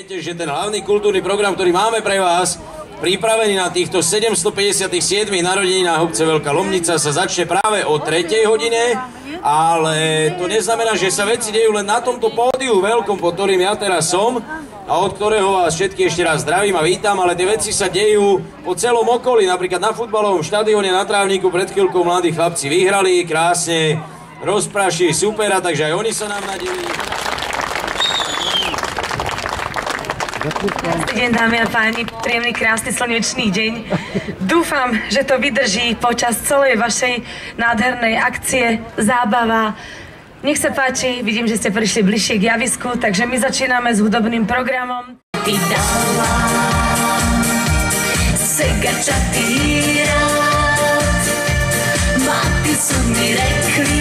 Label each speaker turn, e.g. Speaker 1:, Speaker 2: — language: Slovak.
Speaker 1: viete, že ten hlavný kultúrny program, ktorý máme pre vás, pripravený na týchto 757. narodeninách obce Veľká Lomnica, sa začne práve o 3. hodine, ale to neznamená, že sa veci dejú len na tomto pódiu veľkom, pod ktorým ja teraz som a od ktorého vás všetky ešte raz zdravím a vítam, ale tie veci sa dejú po celom okolí, napríklad na futbalovom štadióne na Trávniku pred chvíľkou mladí chlapci vyhrali, krásne rozprašili supera, takže aj oni sa nám nadelili.
Speaker 2: Krásny deň, dámy a páni, príjemný, krásny, slnečný deň. Dúfam, že to vydrží počas celej vašej nádhernej akcie, zábava. Nech sa páči, vidím, že ste prišli bližšie k javisku, takže my začíname s hudobným programom. Ty dala Sega čatý rád, máty sú mi rekli,